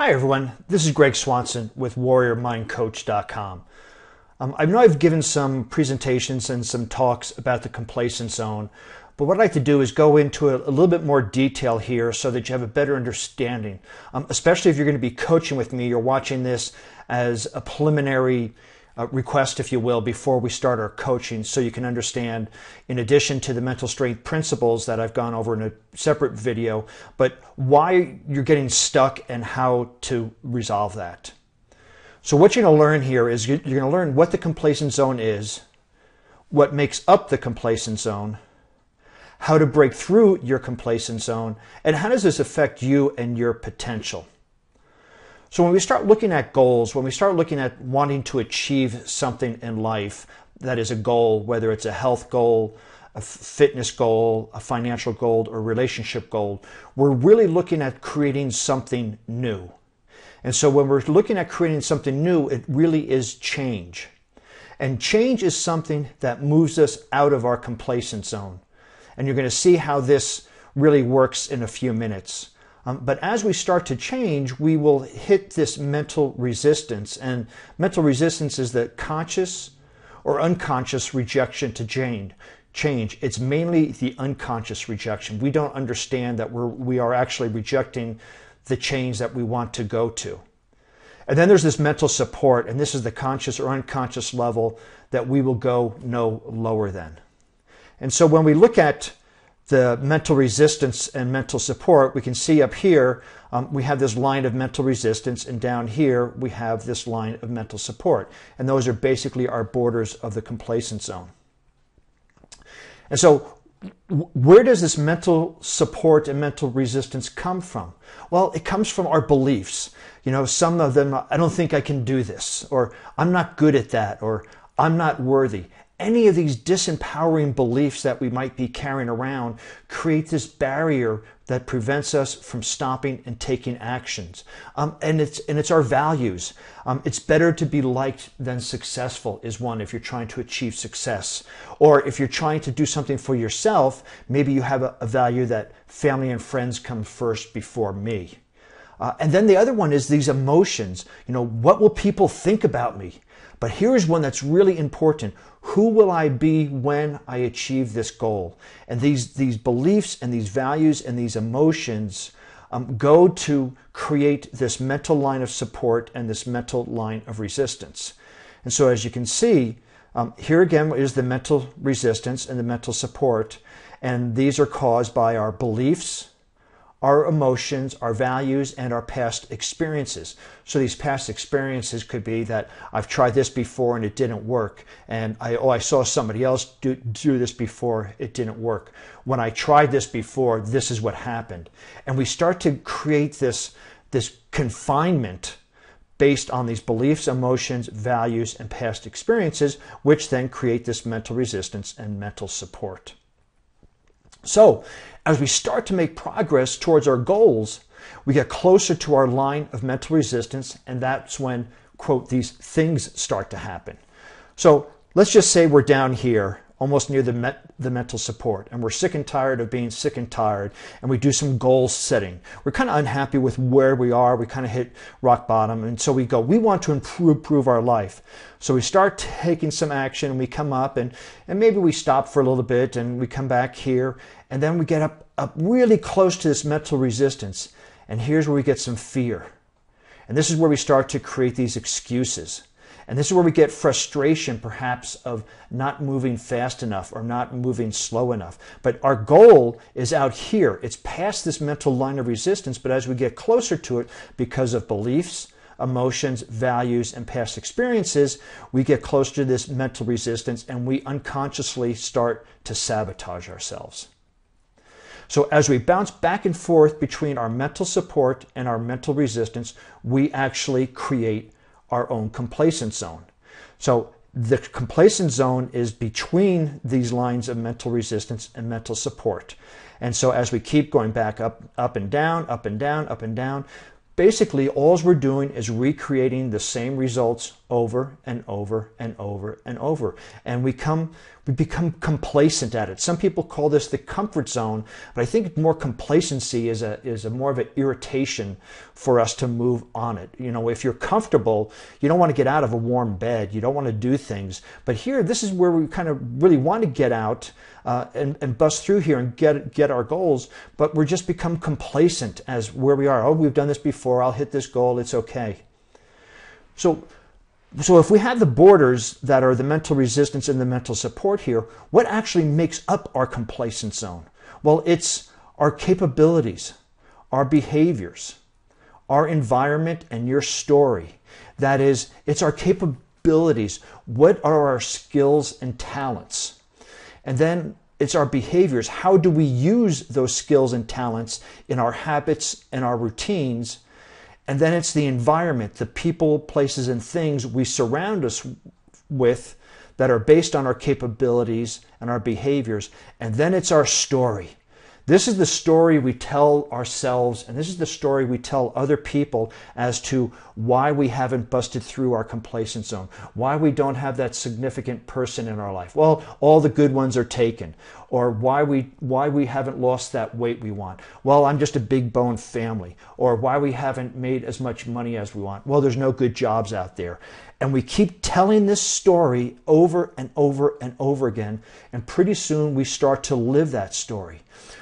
Hi everyone, this is Greg Swanson with WarriorMindCoach.com. I know I've given some presentations and some talks about the complacent zone, but what I'd like to do is go into a little bit more detail here so that you have a better understanding, especially if you're going to be coaching with me. You're watching this as a preliminary request, if you will, before we start our coaching, so you can understand, in addition to the mental strength principles that I've gone over in a separate video, but why you're getting stuck and how to resolve that. So what you're going to learn here is you're going to learn what the complacent zone is, what makes up the complacent zone, how to break through your complacent zone, and how does this affect you and your potential. So when we start looking at goals, when we start looking at wanting to achieve something in life that is a goal, whether it's a health goal, a fitness goal, a financial goal, or a relationship goal, we're really looking at creating something new. And so when we're looking at creating something new, it really is change. And change is something that moves us out of our complacent zone. And you're going to see how this really works in a few minutes. But as we start to change, we will hit this mental resistance. And mental resistance is the conscious or unconscious rejection to change. It's mainly the unconscious rejection. We don't understand that we are actually rejecting the change that we want to go to. And then there's this mental support, and this is the conscious or unconscious level that we will go no lower than. And so when we look at the mental resistance and mental support, we can see up here, we have this line of mental resistance, and down here, we have this line of mental support. And those are basically our borders of the complacent zone. And so where does this mental support and mental resistance come from? Well, it comes from our beliefs. You know, some of them, I don't think I can do this, or I'm not good at that, or I'm not worthy. Any of these disempowering beliefs that we might be carrying around create this barrier that prevents us from stopping and taking actions. And it's our values. It's better to be liked than successful is one if you're trying to achieve success. Or if you're trying to do something for yourself, maybe you have a value that family and friends come first before me. And then the other one is these emotions. You know, what will people think about me? But here's one that's really important. Who will I be when I achieve this goal? And these beliefs and these values and these emotions go to create this mental line of support and this mental line of resistance. And so as you can see, here again is the mental resistance and the mental support. And these are caused by our beliefs, our emotions, our values, and our past experiences. So these past experiences could be that I've tried this before and it didn't work. And I saw somebody else do this before, it didn't work. When I tried this before, this is what happened. And we start to create this confinement based on these beliefs, emotions, values, and past experiences, which then create this mental resistance and mental support. So, as we start to make progress towards our goals, we get closer to our line of mental resistance, and that's when, quote, these things start to happen. So, let's just say we're down here, almost near the mental support, and we're sick and tired of being sick and tired, and we do some goal setting. We're kind of unhappy with where we are. We kind of hit rock bottom, and so we want to improve our life. So we start taking some action, and we come up, and maybe we stop for a little bit, and we come back here, and then we get up really close to this mental resistance, and here's where we get some fear. And this is where we start to create these excuses. And this is where we get frustration, perhaps, of not moving fast enough or not moving slow enough. But our goal is out here. It's past this mental line of resistance, but as we get closer to it, because of beliefs, emotions, values, and past experiences, we get closer to this mental resistance and we unconsciously start to sabotage ourselves. So as we bounce back and forth between our mental support and our mental resistance, we actually create our own complacent zone. So the complacent zone is between these lines of mental resistance and mental support. And so as we keep going back up and down, up and down, up and down, basically all we're doing is recreating the same results over and over and over and over. And we become complacent at it. Some people call this the comfort zone, but I think more complacency is a more of an irritation for us to move on it. You know, if you're comfortable, you don't want to get out of a warm bed. You don't want to do things. But here, this is where we kind of really want to get out and bust through here and get our goals, but we're just become complacent as where we are. Oh, we've done this before. I'll hit this goal. It's okay. So if we have the borders that are the mental resistance and the mental support here, what actually makes up our complacent zone? Well, it's our capabilities, our behaviors, our environment, and your story. That is, it's our capabilities. What are our skills and talents? And then it's our behaviors. How do we use those skills and talents in our habits and our routines? And then it's the environment, the people, places, and things we surround us with that are based on our capabilities and our behaviors. And then it's our story. This is the story we tell ourselves, and this is the story we tell other people as to why we haven't busted through our complacent zone, why we don't have that significant person in our life. Well, all the good ones are taken. Or why we haven't lost that weight we want. Well, I'm just a big bone family. Or why we haven't made as much money as we want. Well, there's no good jobs out there. And we keep telling this story over and over and over again, and pretty soon we start to live that story.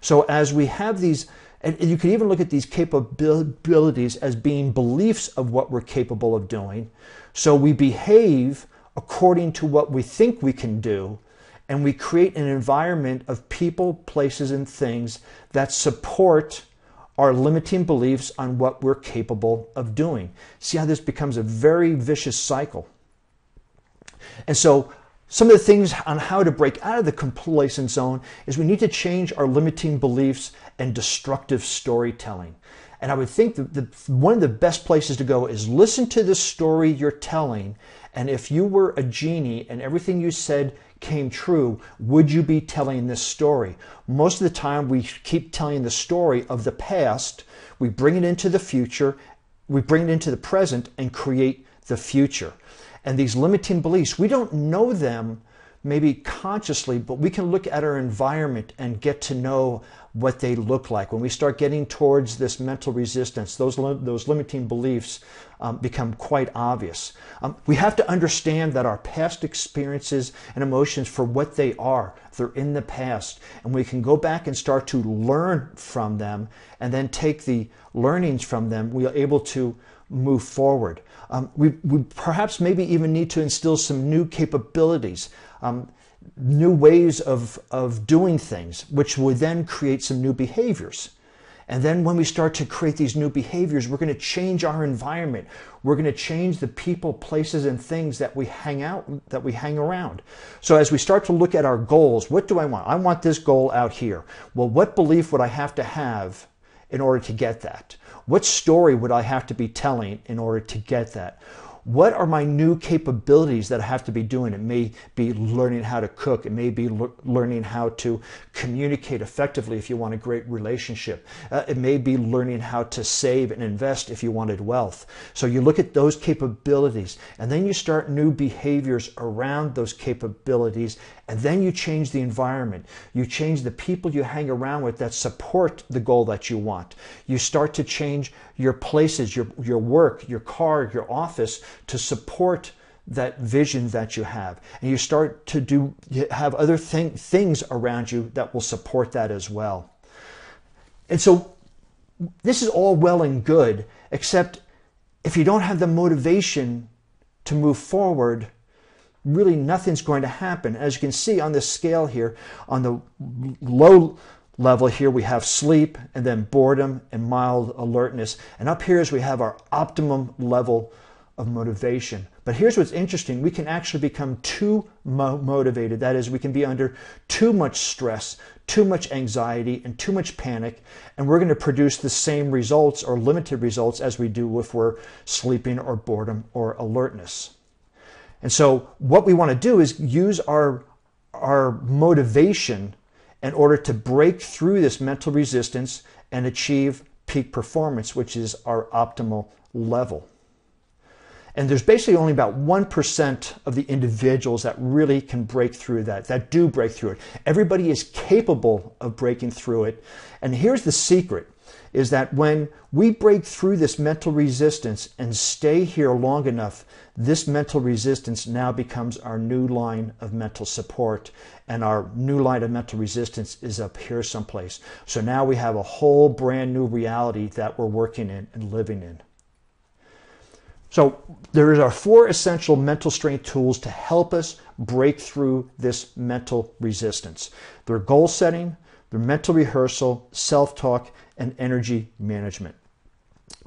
So as we have these, and you can even look at these capabilities as being beliefs of what we're capable of doing. So we behave according to what we think we can do, and we create an environment of people, places, and things that support our limiting beliefs on what we're capable of doing. See how this becomes a very vicious cycle. And so some of the things on how to break out of the complacent zone is we need to change our limiting beliefs and destructive storytelling. And I would think that one of the best places to go is listen to the story you're telling. And if you were a genie and everything you said came true, would you be telling this story? Most of the time we keep telling the story of the past, we bring it into the future, we bring it into the present and create the future. And these limiting beliefs, we don't know them maybe consciously, but we can look at our environment and get to know what they look like. When we start getting towards this mental resistance, those limiting beliefs become quite obvious. We have to understand that our past experiences and emotions for what they are, they're in the past, and we can go back and start to learn from them and then take the learnings from them. We are able to move forward. We perhaps maybe even need to instill some new capabilities, new ways of doing things, which would then create some new behaviors. And then when we start to create these new behaviors, we're going to change our environment. We're going to change the people, places, and things that we hang around. So as we start to look at our goals, what do I want? I want this goal out here. Well, what belief would I have to have in order to get that? What story would I have to be telling in order to get that? What are my new capabilities that I have to be doing? It may be learning how to cook. It may be learning how to communicate effectively if you want a great relationship. It may be learning how to save and invest if you wanted wealth. So you look at those capabilities, and then you start new behaviors around those capabilities, and then you change the environment. You change the people you hang around with that support the goal that you want. You start to change your places, your work, your car, your office to support that vision that you have. And you start to have other things around you that will support that as well. And so this is all well and good, except if you don't have the motivation to move forward, really nothing's going to happen. As you can see on this scale here, on the low level here we have sleep, and then boredom and mild alertness. And up here is we have our optimum level of motivation. But here's what's interesting. We can actually become too motivated. That is, we can be under too much stress, too much anxiety, and too much panic, and we're going to produce the same results or limited results as we do if we're sleeping or boredom or alertness. And so what we want to do is use our motivation in order to break through this mental resistance and achieve peak performance, which is our optimal level. And there's basically only about 1% of the individuals that really can break through that do break through it. Everybody is capable of breaking through it. And here's the secret, is that when we break through this mental resistance and stay here long enough, this mental resistance now becomes our new line of mental support. And our new line of mental resistance is up here someplace. So now we have a whole brand new reality that we're working in and living in. So there are 4 essential mental strength tools to help us break through this mental resistance. They're goal setting, they're mental rehearsal, self-talk, and energy management.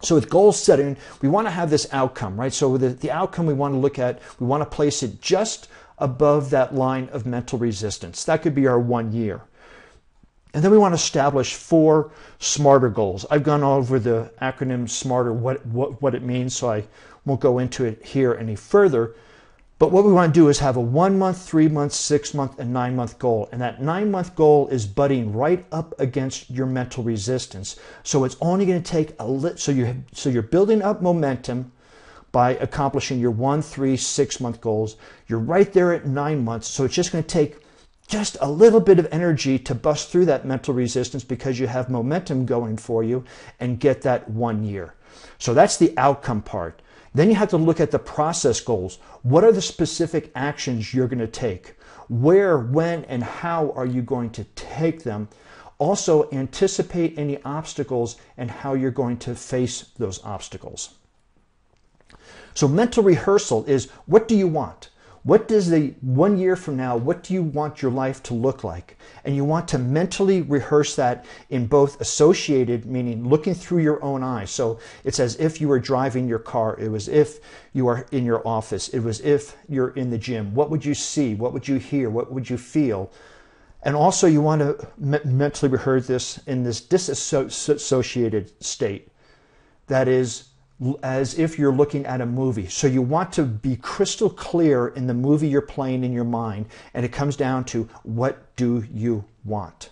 So with goal setting, we want to have this outcome, right? So the outcome we want to look at, we want to place it just above that line of mental resistance. That could be our 1 year. And then we want to establish 4 SMARTER goals. I've gone over the acronym SMARTER, what it means, so I won't go into it here any further. But what we want to do is have a 1 month, 3 month, 6 month, and 9 month goal. And that 9 month goal is butting right up against your mental resistance. So it's only going to take a little, so you're building up momentum by accomplishing your 1, 3, 6 month goals. You're right there at 9 months. So it's just going to take just a little bit of energy to bust through that mental resistance because you have momentum going for you and get that 1 year. So that's the outcome part. Then you have to look at the process goals. What are the specific actions you're going to take? Where, when, and how are you going to take them? Also, anticipate any obstacles and how you're going to face those obstacles. So mental rehearsal is, what do you want? What does the 1 year from now, what do you want your life to look like? And you want to mentally rehearse that in both associated, meaning looking through your own eyes. So it's as if you were driving your car. It was if you are in your office. It was if you're in the gym. What would you see? What would you hear? What would you feel? And also you want to mentally rehearse this in this disassociated state. That is, as if you're looking at a movie. So you want to be crystal clear in the movie you're playing in your mind, and it comes down to, what do you want?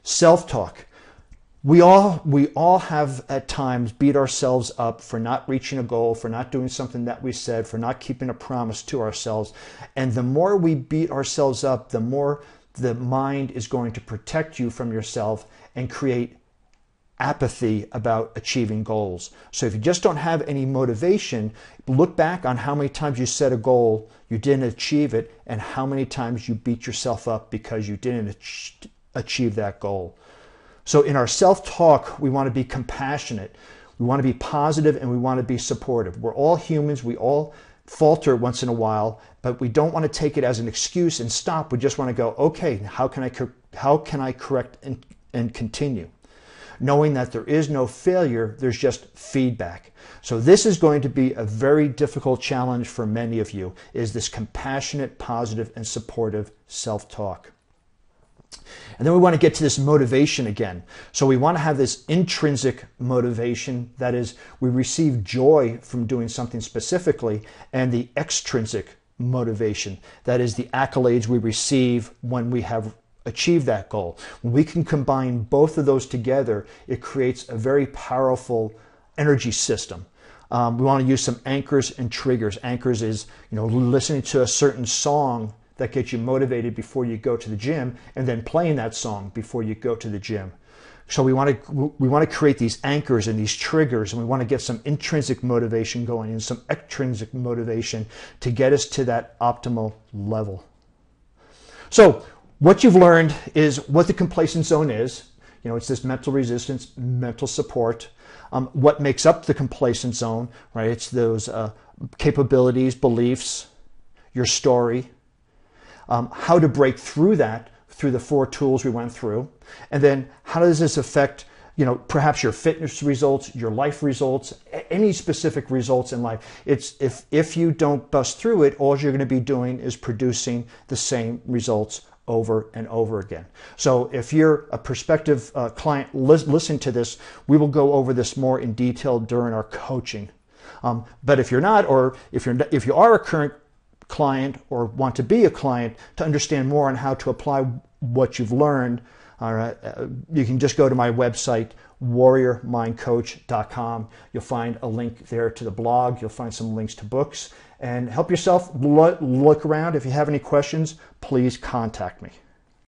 Self-talk. We all have at times beat ourselves up for not reaching a goal, for not doing something that we said, for not keeping a promise to ourselves. And the more we beat ourselves up, the more the mind is going to protect you from yourself and create apathy about achieving goals. So if you just don't have any motivation, look back on how many times you set a goal, you didn't achieve it, and how many times you beat yourself up because you didn't achieve that goal. So in our self-talk, we want to be compassionate, we want to be positive, and we want to be supportive. We're all humans, we all falter once in a while, but we don't want to take it as an excuse and stop. We just want to go, okay, how can I correct and continue? Knowing that there is no failure, there's just feedback. So this is going to be a very difficult challenge for many of you, is this compassionate, positive, and supportive self-talk. And then we want to get to this motivation again. So we want to have this intrinsic motivation, that is, we receive joy from doing something specifically, and the extrinsic motivation, that is, the accolades we receive when we have achieve that goal. When we can combine both of those together, it creates a very powerful energy system. We want to use some anchors and triggers. Anchors is, listening to a certain song that gets you motivated before you go to the gym, and then playing that song before you go to the gym. So we want to create these anchors and these triggers, and we want to get some intrinsic motivation going and some extrinsic motivation to get us to that optimal level. So what you've learned is what the complacent zone is. It's this mental resistance, mental support. What makes up the complacent zone, right? It's those capabilities, beliefs, your story, how to break through that through the 4 tools we went through. And then how does this affect, perhaps your fitness results, your life results, any specific results in life. It's if you don't bust through it, all you're going to be doing is producing the same results over and over again. So if you're a prospective client listening to this, we will go over this more in detail during our coaching. But if you're not, or if you are a current client or want to be a client to understand more on how to apply what you've learned, All right, you can just go to my website, warriormindcoach.com. You'll find a link there to the blog. You'll find some links to books, and help yourself. Look around. If you have any questions, please contact me.